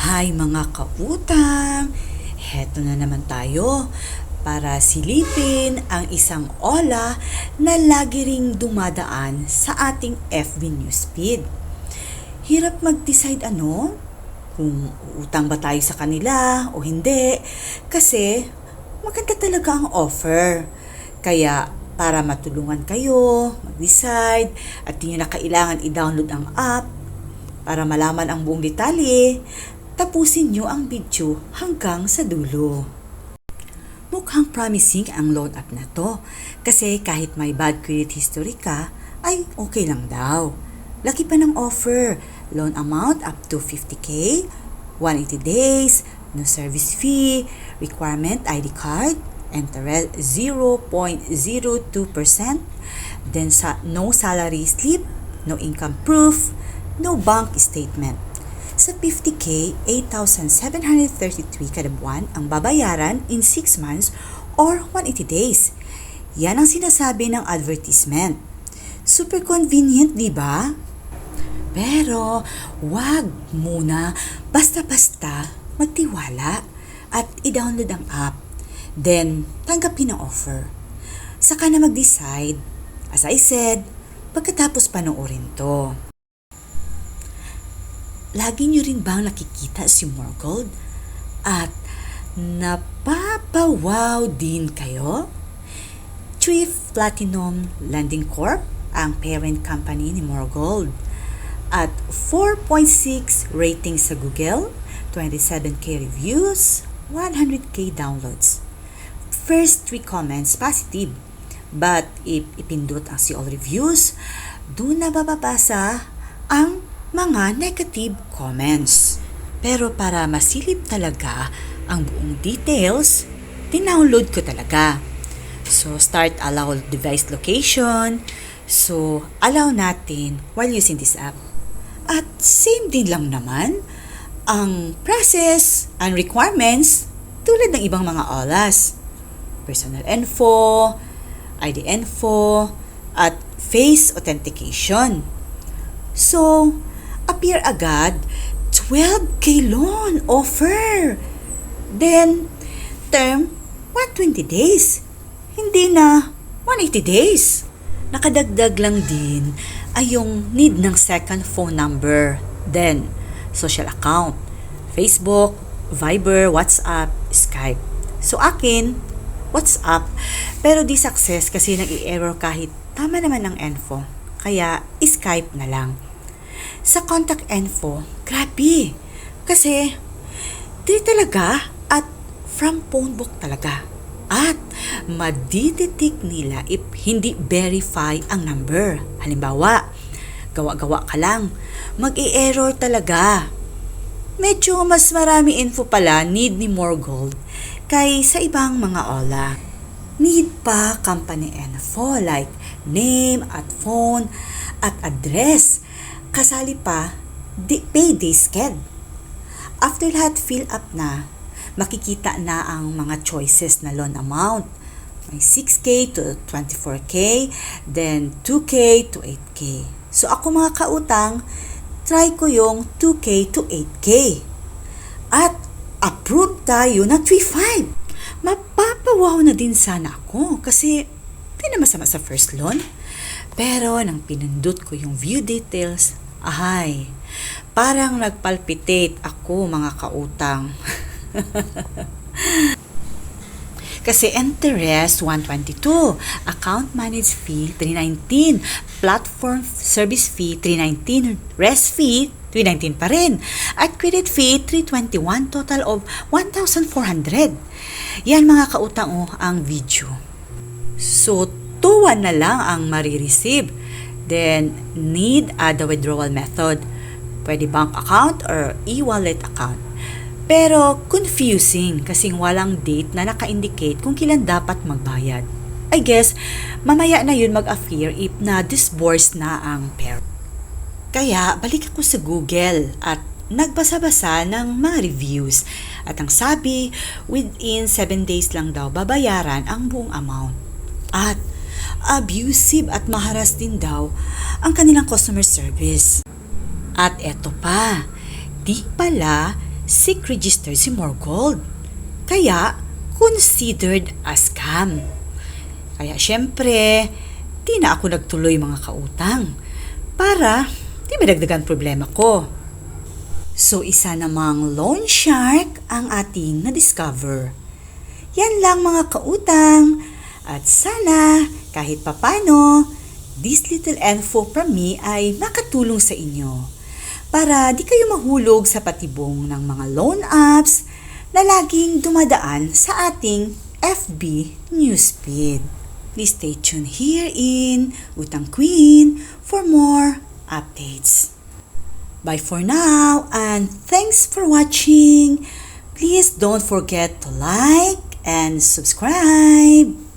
Hi mga kautang! Heto na naman tayo para silipin ang isang ola na lagi ring dumadaan sa ating FB Newsfeed. Hirap mag-decide kung uutang ba tayo sa kanila o hindi kasi maganda talaga ang offer. Kaya para matulungan kayo mag-decide at di nyo na kailangan i-download ang app para malaman ang buong detalye, tapusin nyo ang video hanggang sa dulo. Mukhang promising ang loan app na to kasi kahit may bad credit history ka, ay okay lang daw. Laki pa ng offer, loan amount up to 50k, 180 days, no service fee, requirement ID card, interest 0.02%, then no salary slip, no income proof, no bank statement. Sa 50k, 8,733 kada buwan ang babayaran in 6 months or 180 days. Yan ang sinasabi ng advertisement. Super convenient, di ba? Pero, wag muna basta-basta magtiwala at i-download ang app. Then, tanggapin ang offer. Saka na mag-decide, as I said, pagkatapos panoorin to. Lagi nyo rin bang nakikita si Morgold? At napapawaw din kayo? Thrift Platinum Lending Corp ang parent company ni Morgold. At 4.6 rating sa Google, 27k reviews, 100k downloads. First 3 comments positive. But if ipindot ang see all reviews, doon na bababasa ang mga negative comments. Pero para masilip talaga ang buong details, dinownload ko talaga. So, start allow device location. So, allow natin while using this app. At same din lang naman ang process and requirements tulad ng ibang mga OLAs. Personal info, ID info, at face authentication. So, appear agad 12k loan offer. Then, term 120 days. Hindi na 180 days. Nakadagdag lang din ay yung need ng second phone number. Then, social account, Facebook, Viber, WhatsApp, Skype. So, akin, WhatsApp. Pero di success kasi nag-i-error kahit tama naman ang info. Kaya, Skype na lang. Sa contact info, grabe. Kasi, di talaga at from phone book talaga. At, madidetect nila if hindi verify ang number. Halimbawa, gawa-gawa ka lang, mag-i-error talaga. Medyo mas marami info pala need ni Morgold kaysa ibang mga OLA. Need pa company info like name at phone at address. Kasali pa, payday sked. After lahat fill up na, makikita na ang mga choices na loan amount. May 6k to 24k, then 2k to 8k. So ako mga kautang, try ko yung 2k to 8k. At approve tayo na 3.5. Mapapawaw na din sana ako kasi di na masama sa first loan. Pero nang pinindot ko yung view details, parang nagpalpitate ako mga kautang. Kasi interest 122, account manage fee 319, platform service fee 319, rest fee 319 pa rin, at credit fee 321, total of 1,400. Yan mga kautang ang video. So, tuwa na lang ang marireceive. Then, need the withdrawal method. Pwede bank account or e-wallet account. Pero, confusing kasing walang date na naka-indicate kung kailan dapat magbayad. I guess, mamaya na yun mag-appear if na-disburse na ang pera. Kaya, balik ako sa Google at nagbasa-basa ng mga reviews. At ang sabi, within 7 days lang daw babayaran ang buong amount. At abusive at maharas din daw ang kanilang customer service. At eto pa, di pala SIC registered si Morgold. Kaya, considered a scam. Kaya syempre, di na ako nagtuloy mga kautang para di madagdagan problema ko. So isa namang loan shark ang ating na-discover. Yan lang mga kautang at sana kahit papano, this little info from me ay makatulong sa inyo para di kayo mahulog sa patibong ng mga loan apps na laging dumadaan sa ating FB newsfeed. Please stay tuned here in Utang Queen for more updates. Bye for now and thanks for watching. Please don't forget to like and subscribe.